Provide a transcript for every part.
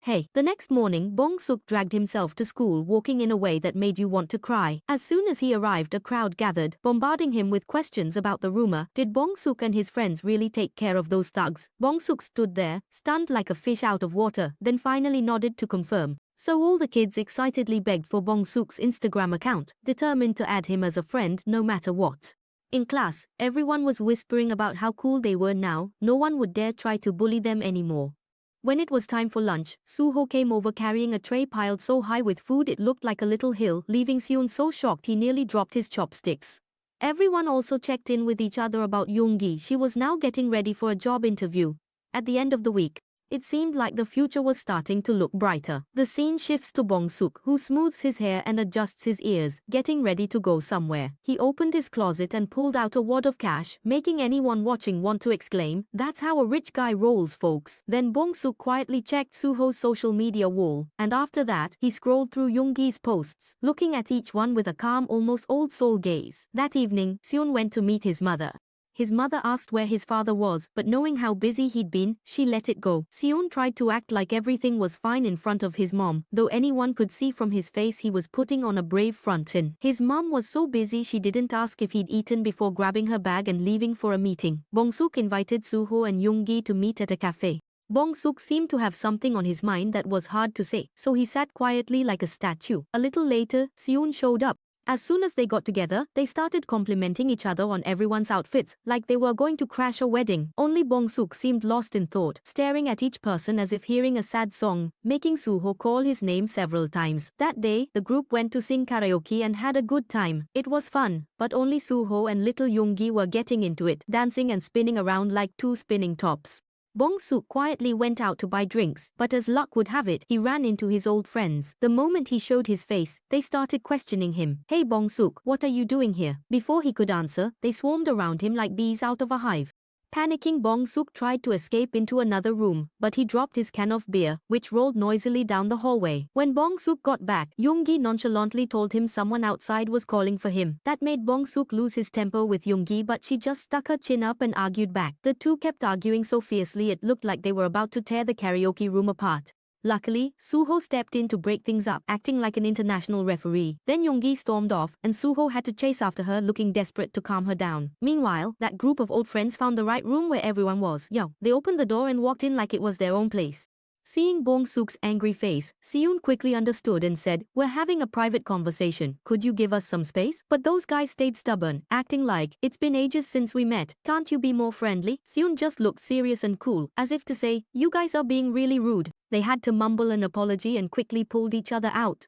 Hey. The next morning, Bong-suk dragged himself to school walking in a way that made you want to cry. As soon as he arrived, a crowd gathered, bombarding him with questions about the rumor. Did Bong-suk and his friends really take care of those thugs? Bong-suk stood there, stunned like a fish out of water, then finally nodded to confirm. So all the kids excitedly begged for Bong-suk's Instagram account, determined to add him as a friend no matter what. In class, everyone was whispering about how cool they were now. No one would dare try to bully them anymore. When it was time for lunch, Suho came over carrying a tray piled so high with food it looked like a little hill, leaving Seon so shocked he nearly dropped his chopsticks. Everyone also checked in with each other about Yoongi. She was now getting ready for a job interview. At the end of the week, it seemed like the future was starting to look brighter. The scene shifts to Bong-suk, who smooths his hair and adjusts his ears, getting ready to go somewhere. He opened his closet and pulled out a wad of cash, making anyone watching want to exclaim, "That's how a rich guy rolls, folks." Then Bong-suk quietly checked Suho's social media wall, and after that, he scrolled through Yoongi's posts, looking at each one with a calm, almost old soul gaze. That evening, Seon went to meet his mother. His mother asked where his father was, but knowing how busy he'd been, she let it go. Seon tried to act like everything was fine in front of his mom, though anyone could see from his face he was putting on a brave front. His mom was so busy she didn't ask if he'd eaten before grabbing her bag and leaving for a meeting. Bong-suk invited Suho and Yoongi to meet at a cafe. Bong-suk seemed to have something on his mind that was hard to say, so he sat quietly like a statue. A little later, Seon showed up. As soon as they got together, they started complimenting each other on everyone's outfits, like they were going to crash a wedding. Only Bong-suk seemed lost in thought, staring at each person as if hearing a sad song, making Suho call his name several times. That day, the group went to sing karaoke and had a good time. It was fun, but only Suho and little Yoongi were getting into it, dancing and spinning around like two spinning tops. Bong-suk quietly went out to buy drinks, but as luck would have it, he ran into his old friends. The moment he showed his face, they started questioning him. "Hey Bong-suk, what are you doing here?" Before he could answer, they swarmed around him like bees out of a hive. Panicking, Bong-suk tried to escape into another room, but he dropped his can of beer, which rolled noisily down the hallway. When Bong-suk got back, Yoongi nonchalantly told him someone outside was calling for him. That made Bong-suk lose his temper with Yoongi, but she just stuck her chin up and argued back. The two kept arguing so fiercely it looked like they were about to tear the karaoke room apart. Luckily, Suho stepped in to break things up, acting like an international referee. Then Yoongi stormed off, and Suho had to chase after her, looking desperate to calm her down. Meanwhile, that group of old friends found the right room where everyone was. They opened the door and walked in like it was their own place. Seeing Bong-suk's angry face, Seon quickly understood and said, "We're having a private conversation. Could you give us some space?" But those guys stayed stubborn, acting like, "It's been ages since we met. Can't you be more friendly?" Seon just looked serious and cool, as if to say, "You guys are being really rude." They had to mumble an apology and quickly pulled each other out.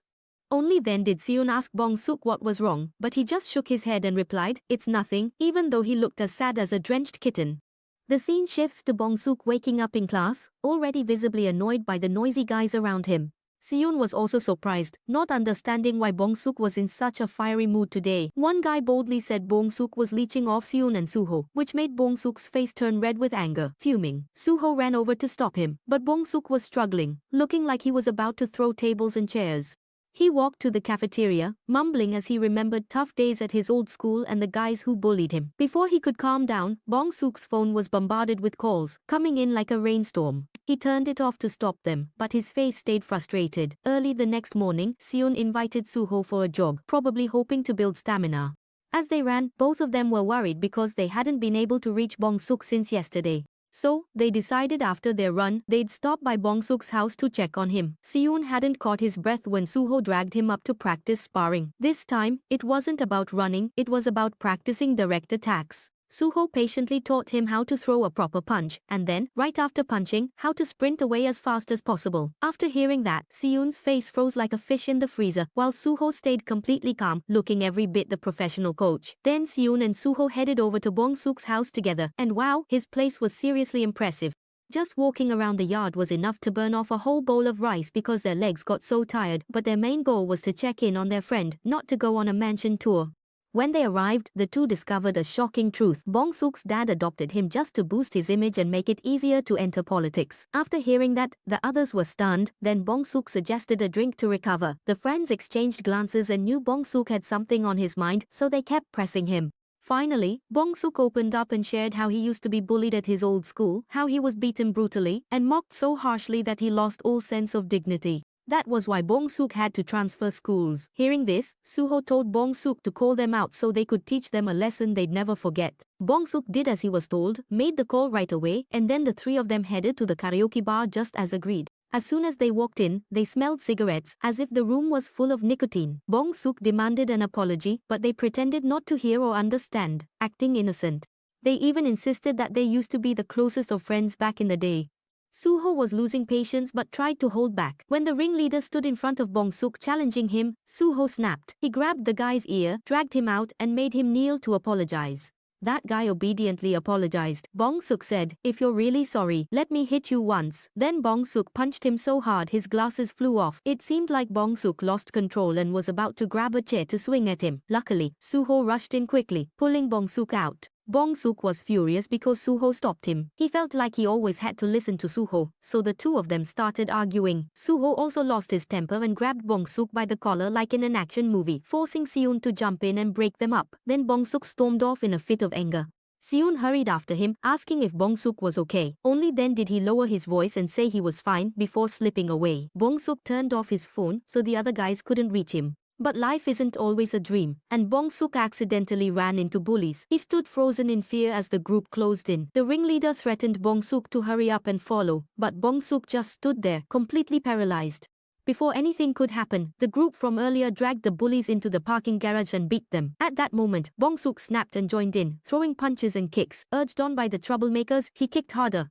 Only then did Seon ask Bong-suk what was wrong, but he just shook his head and replied, "It's nothing," even though he looked as sad as a drenched kitten. The scene shifts to Bong-suk waking up in class, already visibly annoyed by the noisy guys around him. Seon was also surprised, not understanding why Bong-suk was in such a fiery mood today. One guy boldly said Bong-suk was leeching off Seon and Suho, which made Bong-suk's face turn red with anger. Fuming, Suho ran over to stop him, but Bong-suk was struggling, looking like he was about to throw tables and chairs. He walked to the cafeteria, mumbling as he remembered tough days at his old school and the guys who bullied him. Before he could calm down, Bong-suk's phone was bombarded with calls, coming in like a rainstorm. He turned it off to stop them, but his face stayed frustrated. Early the next morning, Seon invited Suho for a jog, probably hoping to build stamina. As they ran, both of them were worried because they hadn't been able to reach Bong-suk since yesterday. So, they decided after their run, they'd stop by Bong-suk's house to check on him. Seon hadn't caught his breath when Suho dragged him up to practice sparring. This time, it wasn't about running, it was about practicing direct attacks. Suho patiently taught him how to throw a proper punch, and then, right after punching, how to sprint away as fast as possible. After hearing that, Seon's face froze like a fish in the freezer, while Suho stayed completely calm, looking every bit the professional coach. Then Seon and Suho headed over to Bong-suk's house together, and wow, his place was seriously impressive. Just walking around the yard was enough to burn off a whole bowl of rice because their legs got so tired, but their main goal was to check in on their friend, not to go on a mansion tour. When they arrived, the two discovered a shocking truth. Bong-suk's dad adopted him just to boost his image and make it easier to enter politics. After hearing that, the others were stunned. Then Bong-suk suggested a drink to recover. The friends exchanged glances and knew Bong-suk had something on his mind, so they kept pressing him. Finally, Bong Suk opened up and shared how he used to be bullied at his old school, how he was beaten brutally and mocked so harshly that he lost all sense of dignity. That was why Bong Suk had to transfer schools. Hearing this, Suho told Bong Suk to call them out so they could teach them a lesson they'd never forget. Bong Suk did as he was told, made the call right away, and then the three of them headed to the karaoke bar just as agreed. As soon as they walked in, they smelled cigarettes, as if the room was full of nicotine. Bong Suk demanded an apology, but they pretended not to hear or understand, acting innocent. They even insisted that they used to be the closest of friends back in the day. Suho was losing patience but tried to hold back. When the ringleader stood in front of Bong Suk challenging him, Suho snapped. He grabbed the guy's ear, dragged him out, and made him kneel to apologize. That guy obediently apologized. Bong Suk said, "If you're really sorry, let me hit you once." Then Bong Suk punched him so hard his glasses flew off. It seemed like Bong Suk lost control and was about to grab a chair to swing at him. Luckily, Suho rushed in quickly, pulling Bong Suk out. Bong Suk was furious because Suho stopped him. He felt like he always had to listen to Suho, so the two of them started arguing. Suho also lost his temper and grabbed Bong Suk by the collar like in an action movie, forcing Seun to jump in and break them up. Then Bong Suk stormed off in a fit of anger. Seun hurried after him, asking if Bong Suk was okay. Only then did he lower his voice and say he was fine before slipping away. Bong Suk turned off his phone so the other guys couldn't reach him. But life isn't always a dream, and Bong Suk accidentally ran into bullies. He stood frozen in fear as the group closed in. The ringleader threatened Bong Suk to hurry up and follow, but Bong Suk just stood there, completely paralyzed. Before anything could happen, the group from earlier dragged the bullies into the parking garage and beat them. At that moment, Bong Suk snapped and joined in, throwing punches and kicks. Urged on by the troublemakers, he kicked harder.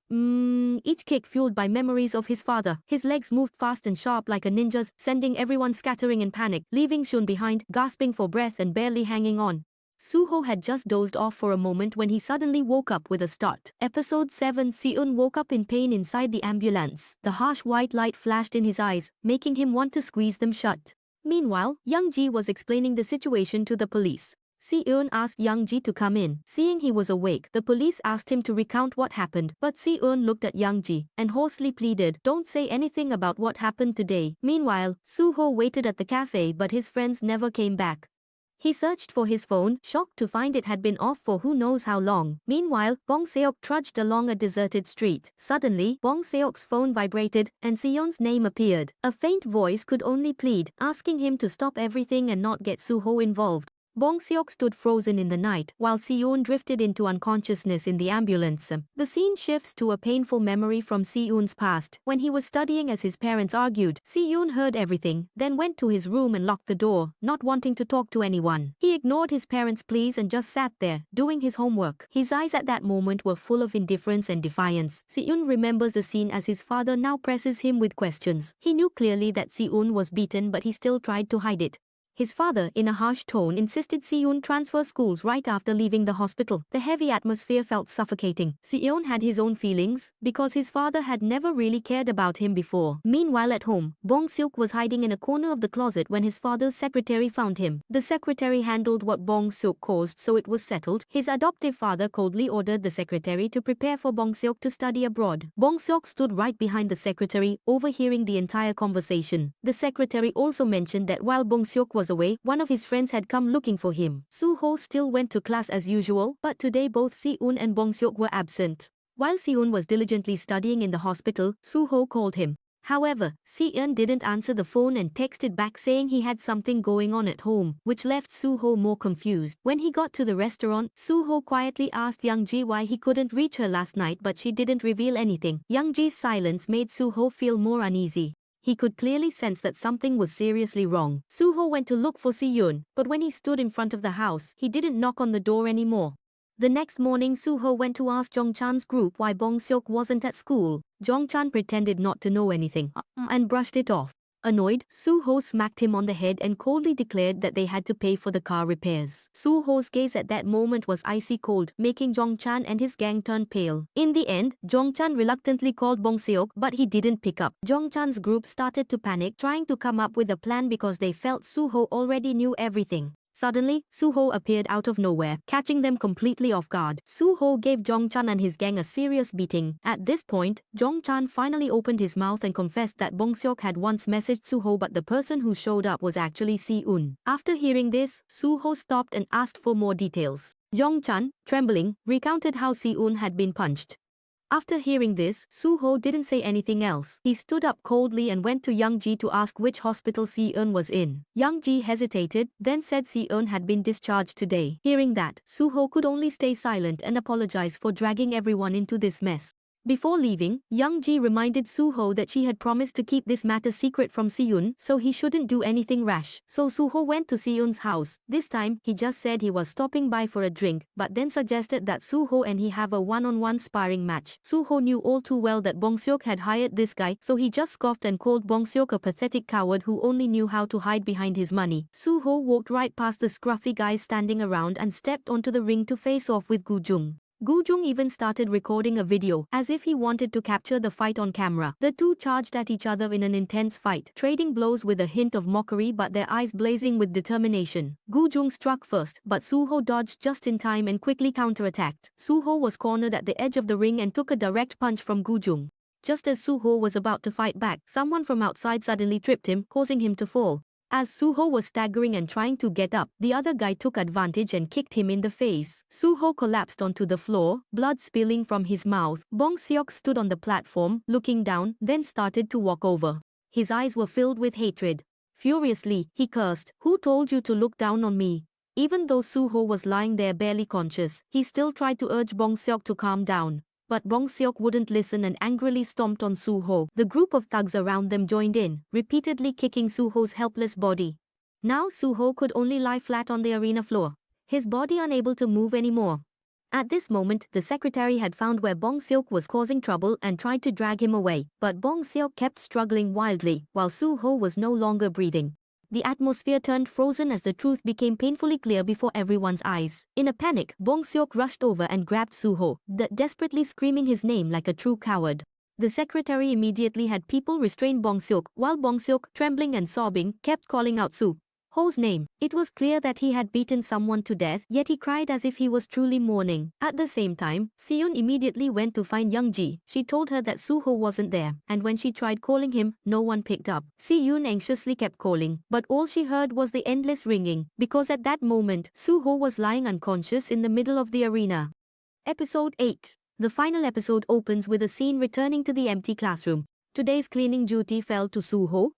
Each kick fueled by memories of his father. His legs moved fast and sharp like a ninja's, sending everyone scattering in panic, leaving Shun behind, gasping for breath and barely hanging on. Suho had just dozed off for a moment when he suddenly woke up with a start. Episode 7. Seun woke up in pain inside the ambulance. The harsh white light flashed in his eyes, making him want to squeeze them shut. Meanwhile, Young Ji was explaining the situation to the police. Seun asked Young Ji to come in. Seeing he was awake, the police asked him to recount what happened, but Seun looked at Young Ji and hoarsely pleaded, "Don't say anything about what happened today." Meanwhile, Suho waited at the cafe but his friends never came back. He searched for his phone, shocked to find it had been off for who knows how long. Meanwhile, Bong Seok trudged along a deserted street. Suddenly, Bong Seok's phone vibrated, and Seon's name appeared. A faint voice could only plead, asking him to stop everything and not get Suho involved. Bong Seok stood frozen in the night, while Seon drifted into unconsciousness in the ambulance. The scene shifts to a painful memory from Seon's past. When he was studying as his parents argued, Seon heard everything, then went to his room and locked the door, not wanting to talk to anyone. He ignored his parents' pleas and just sat there, doing his homework. His eyes at that moment were full of indifference and defiance. Seon remembers the scene as his father now presses him with questions. He knew clearly that Seon was beaten but he still tried to hide it. His father, in a harsh tone, insisted Seon transfer schools right after leaving the hospital. The heavy atmosphere felt suffocating. Seon had his own feelings, because his father had never really cared about him before. Meanwhile at home, Bong Seok was hiding in a corner of the closet when his father's secretary found him. The secretary handled what Bong Seok caused, so it was settled. His adoptive father coldly ordered the secretary to prepare for Bong Seok to study abroad. Bong Seok stood right behind the secretary, overhearing the entire conversation. The secretary also mentioned that while Bong Seok was away, one of his friends had come looking for him. Suho still went to class as usual, but today both Seun and Bong Seok were absent. While Seun was diligently studying in the hospital, Suho called him. However, Seun didn't answer the phone and texted back saying he had something going on at home, which left Suho more confused. When he got to the restaurant, Suho quietly asked Young Ji why he couldn't reach her last night, but she didn't reveal anything. Young Ji's silence made Suho feel more uneasy. He could clearly sense that something was seriously wrong. Suho went to look for Seun, but when he stood in front of the house, he didn't knock on the door anymore. The next morning, Suho went to ask Jongchan's group why Bong Seok wasn't at school. Jongchan pretended not to know anything and brushed it off. Annoyed, Suho smacked him on the head and coldly declared that they had to pay for the car repairs. Suho's gaze at that moment was icy cold, making Jongchan and his gang turn pale. In the end, Jongchan reluctantly called Bong Seok, but he didn't pick up. Jongchan's group started to panic, trying to come up with a plan because they felt Suho already knew everything. Suddenly, Suho appeared out of nowhere, catching them completely off guard. Suho gave Jongchan and his gang a serious beating. At this point, Jongchan finally opened his mouth and confessed that Bongseok had once messaged Suho, but the person who showed up was actually Ss1. After hearing this, Suho stopped and asked for more details. Jongchan, trembling, recounted how Ss1 had been punched. After hearing this, Suho didn't say anything else. He stood up coldly and went to Youngji to ask which hospital Ss1 was in. Youngji hesitated, then said Ss1 had been discharged today. Hearing that, Suho could only stay silent and apologize for dragging everyone into this mess. Before leaving, Youngji reminded Suho that she had promised to keep this matter secret from Ss1, so he shouldn't do anything rash. So Suho went to Ss1's house. This time, he just said he was stopping by for a drink, but then suggested that Suho and he have a one-on-one sparring match. Suho knew all too well that Bongseok had hired this guy, so he just scoffed and called Bongseok a pathetic coward who only knew how to hide behind his money. Suho walked right past the scruffy guys standing around and stepped onto the ring to face off with Gujung. Gujung even started recording a video, as if he wanted to capture the fight on camera. The two charged at each other in an intense fight, trading blows with a hint of mockery but their eyes blazing with determination. Gujung struck first, but Suho dodged just in time and quickly counterattacked. Suho was cornered at the edge of the ring and took a direct punch from Gujung. Just as Suho was about to fight back, someone from outside suddenly tripped him, causing him to fall. As Suho was staggering and trying to get up, the other guy took advantage and kicked him in the face. Suho collapsed onto the floor, blood spilling from his mouth. Bongseok stood on the platform, looking down, then started to walk over. His eyes were filled with hatred. Furiously, he cursed, "Who told you to look down on me?" Even though Suho was lying there barely conscious, he still tried to urge Bongseok to calm down. But Bongseok wouldn't listen and angrily stomped on Suho. The group of thugs around them joined in, repeatedly kicking Suho's helpless body. Now Suho could only lie flat on the arena floor, his body unable to move anymore. At this moment, the secretary had found where Bongseok was causing trouble and tried to drag him away, but Bongseok kept struggling wildly, while Suho was no longer breathing. The atmosphere turned frozen as the truth became painfully clear before everyone's eyes. In a panic, Bongseok rushed over and grabbed Suho, desperately screaming his name like a true coward. The secretary immediately had people restrain Bongseok, while Bongseok, trembling and sobbing, kept calling out Suho's name. It was clear that he had beaten someone to death, yet he cried as if he was truly mourning. At the same time, Ss1 immediately went to find Youngji. She told her that Suho wasn't there, and when she tried calling him, no one picked up. Ss1 anxiously kept calling, but all she heard was the endless ringing, because at that moment, Suho was lying unconscious in the middle of the arena. Episode 8. The final episode opens with a scene returning to the empty classroom. Today's cleaning duty fell to Suho,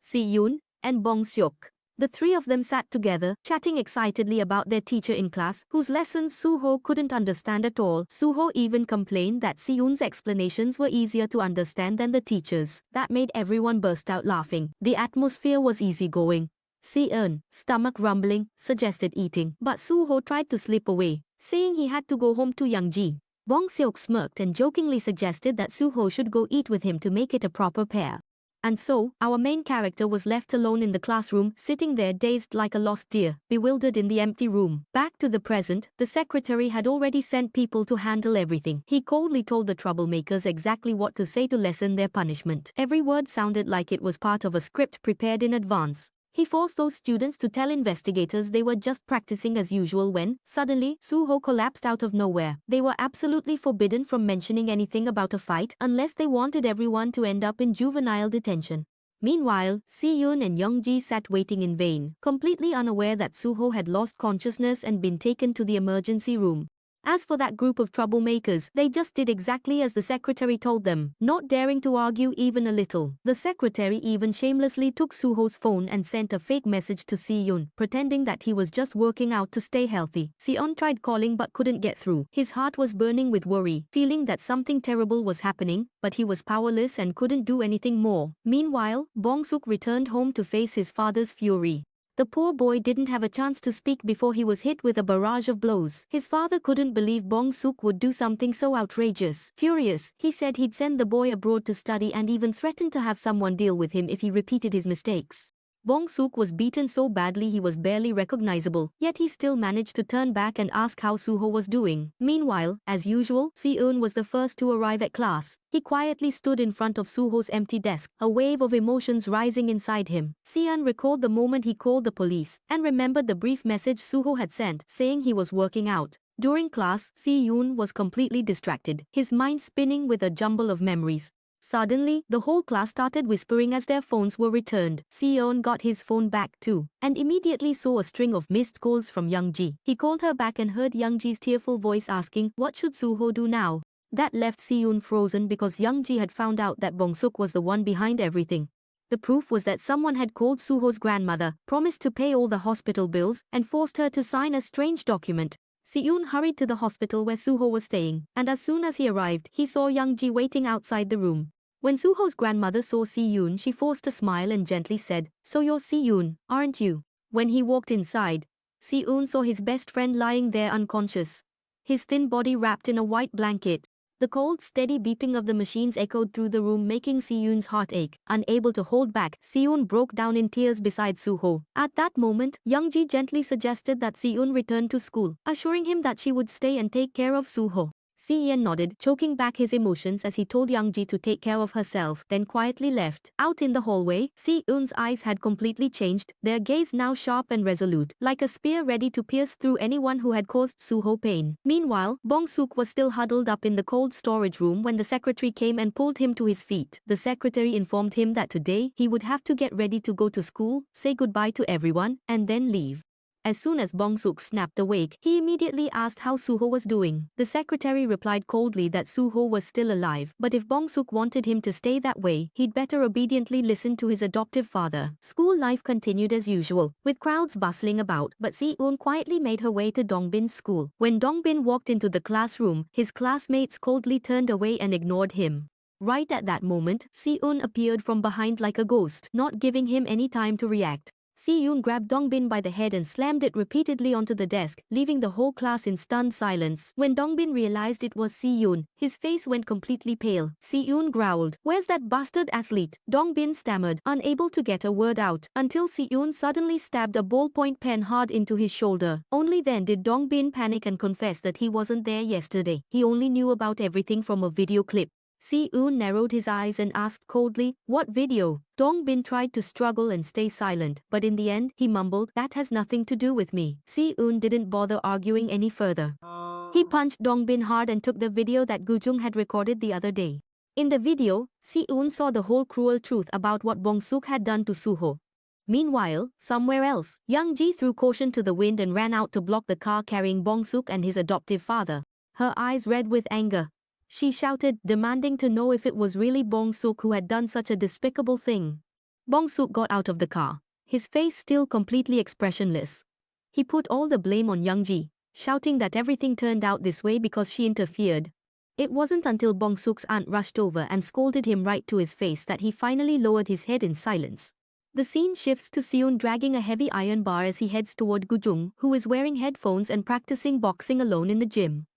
Ss1, and Bongseok. The three of them sat together, chatting excitedly about their teacher in class, whose lessons Suho couldn't understand at all. Suho even complained that Ss1's explanations were easier to understand than the teacher's. That made everyone burst out laughing. The atmosphere was easygoing. Ss1, stomach rumbling, suggested eating, but Suho tried to slip away, saying he had to go home to Youngji. Bongseok smirked and jokingly suggested that Suho should go eat with him to make it a proper pair. And so, our main character was left alone in the classroom, sitting there dazed like a lost deer, bewildered in the empty room. Back to the present, the secretary had already sent people to handle everything. He coldly told the troublemakers exactly what to say to lessen their punishment. Every word sounded like it was part of a script prepared in advance. He forced those students to tell investigators they were just practicing as usual when, suddenly, Suho collapsed out of nowhere. They were absolutely forbidden from mentioning anything about a fight unless they wanted everyone to end up in juvenile detention. Meanwhile, Ss1 and Youngji sat waiting in vain, completely unaware that Suho had lost consciousness and been taken to the emergency room. As for that group of troublemakers, they just did exactly as the secretary told them, not daring to argue even a little. The secretary even shamelessly took Suho's phone and sent a fake message to Ss1, pretending that he was just working out to stay healthy. Ss1 tried calling but couldn't get through. His heart was burning with worry, feeling that something terrible was happening, but he was powerless and couldn't do anything more. Meanwhile, Bongseok returned home to face his father's fury. The poor boy didn't have a chance to speak before he was hit with a barrage of blows. His father couldn't believe Bongseok would do something so outrageous. Furious, he said he'd send the boy abroad to study and even threatened to have someone deal with him if he repeated his mistakes. Bong Suk was beaten so badly he was barely recognizable, yet he still managed to turn back and ask how Suho was doing. Meanwhile, as usual, Seon was the first to arrive at class. He quietly stood in front of Suho's empty desk, a wave of emotions rising inside him. Seon recalled the moment he called the police, and remembered the brief message Suho had sent, saying he was working out. During class, Si-yoon was completely distracted, his mind spinning with a jumble of memories. Suddenly, the whole class started whispering as their phones were returned. Seon got his phone back too, and immediately saw a string of missed calls from Youngji. He called her back and heard Youngji's tearful voice asking, what should Suho do now? That left Seon frozen because Youngji had found out that Bong Suk was the one behind everything. The proof was that someone had called Suho's grandmother, promised to pay all the hospital bills, and forced her to sign a strange document. Seon hurried to the hospital where Suho was staying, and as soon as he arrived, he saw Youngji waiting outside the room. When Suho's grandmother saw Si-yoon, she forced a smile and gently said, "So you're Si-yoon, aren't you?" When he walked inside, Si-yoon saw his best friend lying there unconscious, his thin body wrapped in a white blanket. The cold, steady beeping of the machines echoed through the room, making Si-yoon's heart ache. Unable to hold back, Si-yoon broke down in tears beside Suho. At that moment, Youngji gently suggested that Si-yoon return to school, assuring him that she would stay and take care of Suho. Si-yoon nodded, choking back his emotions as he told Youngji to take care of herself, then quietly left. Out in the hallway, Si-yoon's eyes had completely changed, their gaze now sharp and resolute, like a spear ready to pierce through anyone who had caused Suho pain. Meanwhile, Bong Suk was still huddled up in the cold storage room when the secretary came and pulled him to his feet. The secretary informed him that today he would have to get ready to go to school, say goodbye to everyone, and then leave. As soon as Bong Suk snapped awake, he immediately asked how Suho was doing. The secretary replied coldly that Suho was still alive, but if Bong Suk wanted him to stay that way, he'd better obediently listen to his adoptive father. School life continued as usual, with crowds bustling about, but Si-eun quietly made her way to Dongbin's school. When Dongbin walked into the classroom, his classmates coldly turned away and ignored him. Right at that moment, Si-eun appeared from behind like a ghost, not giving him any time to react. Si-yoon grabbed Dongbin by the head and slammed it repeatedly onto the desk, leaving the whole class in stunned silence. When Dongbin realized it was Si-yoon, his face went completely pale. Si-yoon growled, "Where's that bastard athlete?" Dongbin stammered, unable to get a word out, until Si-yoon suddenly stabbed a ballpoint pen hard into his shoulder. Only then did Dongbin panic and confess that he wasn't there yesterday. He only knew about everything from a video clip. Si-eun narrowed his eyes and asked coldly, "What video?" Dongbin tried to struggle and stay silent, but in the end, he mumbled, "That has nothing to do with me." Si-eun didn't bother arguing any further. He punched Dongbin hard and took the video that Gujung had recorded the other day. In the video, Si-eun saw the whole cruel truth about what Bong Suk had done to Suho. Meanwhile, somewhere else, Youngji threw caution to the wind and ran out to block the car carrying Bong Suk and his adoptive father. Her eyes red with anger, she shouted, demanding to know if it was really Bong Suk who had done such a despicable thing. Bong Suk got out of the car, his face still completely expressionless. He put all the blame on Youngji, shouting that everything turned out this way because she interfered. It wasn't until Bong Suk's aunt rushed over and scolded him right to his face that he finally lowered his head in silence. The scene shifts to Seon dragging a heavy iron bar as he heads toward Gujung, who is wearing headphones and practicing boxing alone in the gym.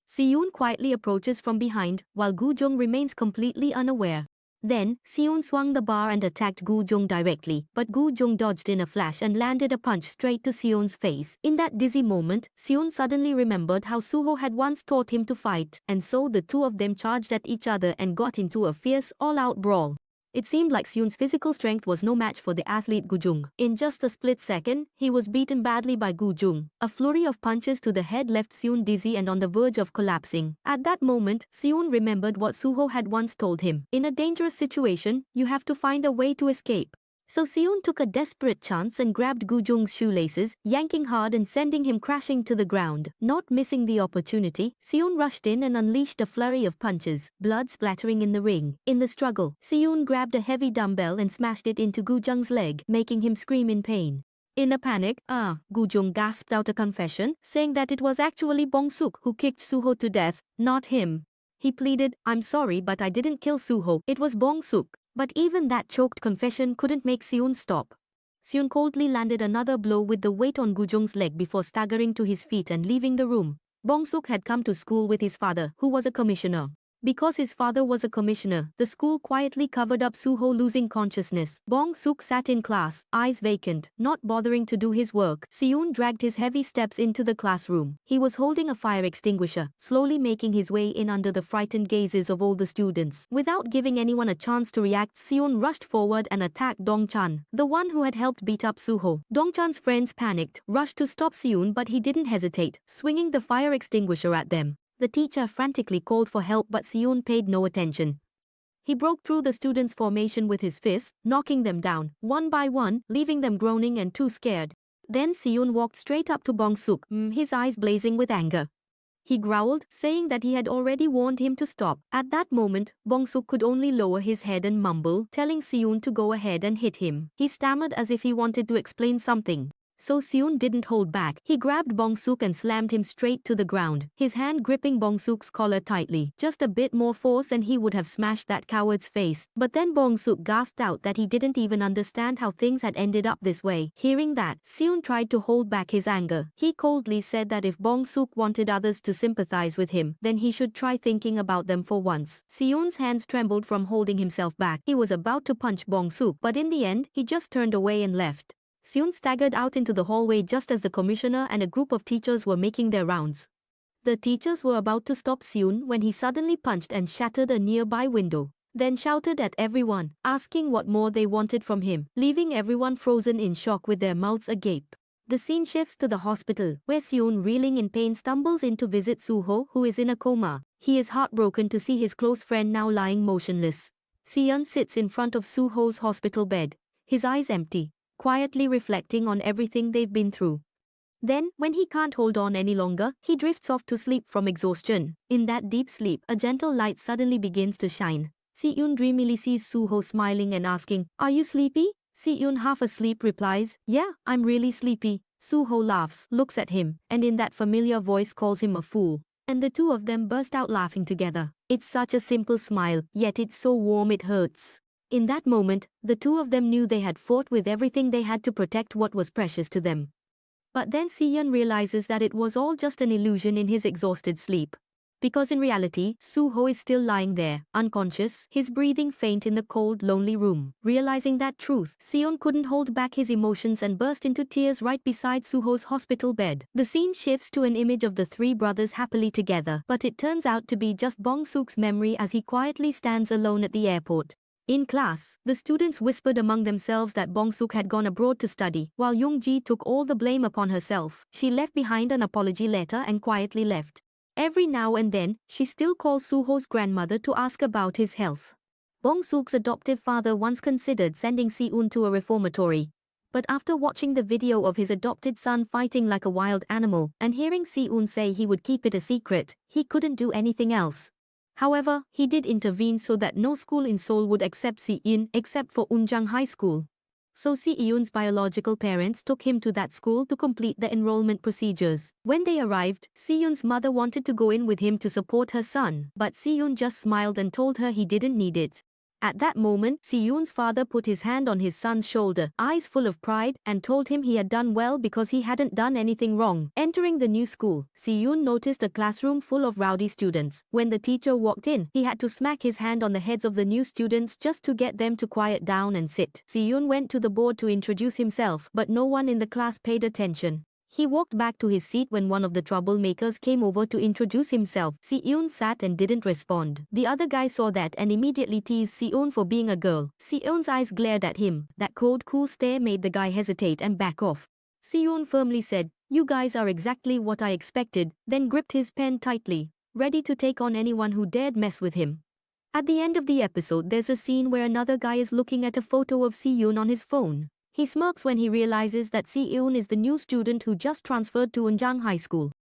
Seon quietly approaches from behind, while Gujung remains completely unaware. Then, Seon swung the bar and attacked Gujung directly, but Gujung dodged in a flash and landed a punch straight to Seon's face. In that dizzy moment, Seon suddenly remembered how Suho had once taught him to fight, and so the two of them charged at each other and got into a fierce, all-out brawl. It seemed like Seon's physical strength was no match for the athlete Gujung. In just a split second, he was beaten badly by Gujung. A flurry of punches to the head left Seon dizzy and on the verge of collapsing. At that moment, Seon remembered what Suho had once told him. In a dangerous situation, you have to find a way to escape. So Seon took a desperate chance and grabbed Gujung's shoelaces, yanking hard and sending him crashing to the ground. Not missing the opportunity, Seon rushed in and unleashed a flurry of punches, blood splattering in the ring. In the struggle, Seon grabbed a heavy dumbbell and smashed it into Gujung's leg, making him scream in pain. In a panic, Gujung gasped out a confession, saying that it was actually Bong Suk who kicked Suho to death, not him. He pleaded, "I'm sorry but I didn't kill Suho, it was Bong Suk." But even that choked confession couldn't make Seon stop. Seon coldly landed another blow with the weight on Gujung's leg before staggering to his feet and leaving the room. Bong Suk had come to school with his father, who was a commissioner. Because his father was a commissioner, the school quietly covered up Suho losing consciousness. Bong-suk sat in class, eyes vacant, not bothering to do his work. Seon dragged his heavy steps into the classroom. He was holding a fire extinguisher, slowly making his way in under the frightened gazes of all the students. Without giving anyone a chance to react, Seon rushed forward and attacked Dong-chan, the one who had helped beat up Suho. Dong-chan's friends panicked, rushed to stop Seon, but he didn't hesitate, swinging the fire extinguisher at them. The teacher frantically called for help, but Seon paid no attention. He broke through the students' formation with his fists, knocking them down, one by one, leaving them groaning and too scared. Then Seon walked straight up to Bong-suk, his eyes blazing with anger. He growled, saying that he had already warned him to stop. At that moment, Bong-suk could only lower his head and mumble, telling Seon to go ahead and hit him. He stammered as if he wanted to explain something. So Seon didn't hold back. He grabbed Bong-suk and slammed him straight to the ground, his hand gripping Bong-suk's collar tightly. Just a bit more force and he would have smashed that coward's face. But then Bong-suk gasped out that he didn't even understand how things had ended up this way. Hearing that, Seon tried to hold back his anger. He coldly said that if Bong-suk wanted others to sympathize with him, then he should try thinking about them for once. Seon's hands trembled from holding himself back. He was about to punch Bong-suk, but in the end, he just turned away and left. Seon staggered out into the hallway just as the commissioner and a group of teachers were making their rounds. The teachers were about to stop Seon when he suddenly punched and shattered a nearby window, then shouted at everyone, asking what more they wanted from him, leaving everyone frozen in shock with their mouths agape. The scene shifts to the hospital, where Seon, reeling in pain, stumbles in to visit Suho, who is in a coma. He is heartbroken to see his close friend now lying motionless. Seon sits in front of Suho's hospital bed, his eyes empty, quietly reflecting on everything they've been through. Then, when he can't hold on any longer, he drifts off to sleep from exhaustion. In that deep sleep, a gentle light suddenly begins to shine. Seon dreamily sees Suho smiling and asking, "Are you sleepy?" Seon, half asleep, replies, "Yeah, I'm really sleepy." Suho laughs, looks at him, and in that familiar voice calls him a fool. And the two of them burst out laughing together. It's such a simple smile, yet it's so warm it hurts. In that moment, the two of them knew they had fought with everything they had to protect what was precious to them. But then Seon realizes that it was all just an illusion in his exhausted sleep. Because in reality, Suho is still lying there, unconscious, his breathing faint in the cold, lonely room. Realizing that truth, Seon couldn't hold back his emotions and burst into tears right beside Suho's hospital bed. The scene shifts to an image of the three brothers happily together, but it turns out to be just Bong-suk's memory as he quietly stands alone at the airport. In class, the students whispered among themselves that Bong-suk had gone abroad to study, while Young-ji took all the blame upon herself. She left behind an apology letter and quietly left. Every now and then, she still calls Suho's grandmother to ask about his health. Bong-suk's adoptive father once considered sending Seon to a reformatory. But after watching the video of his adopted son fighting like a wild animal, and hearing Seon say he would keep it a secret, he couldn't do anything else. However, he did intervene so that no school in Seoul would accept Seon except for Unjang High School. So Seon's biological parents took him to that school to complete the enrollment procedures. When they arrived, Seon's mother wanted to go in with him to support her son, but Seon just smiled and told her he didn't need it. At that moment, Seon's father put his hand on his son's shoulder, eyes full of pride, and told him he had done well because he hadn't done anything wrong. Entering the new school, Seon noticed a classroom full of rowdy students. When the teacher walked in, he had to smack his hand on the heads of the new students just to get them to quiet down and sit. Seon went to the board to introduce himself, but no one in the class paid attention. He walked back to his seat when one of the troublemakers came over to introduce himself. Seon sat and didn't respond. The other guy saw that and immediately teased Seon for being a girl. Seon's eyes glared at him. That cold, cool stare made the guy hesitate and back off. Seon firmly said, "You guys are exactly what I expected," then gripped his pen tightly, ready to take on anyone who dared mess with him. At the end of the episode, there's a scene where another guy is looking at a photo of Seon on his phone. He smirks when he realizes that Seon is the new student who just transferred to Unjang High School.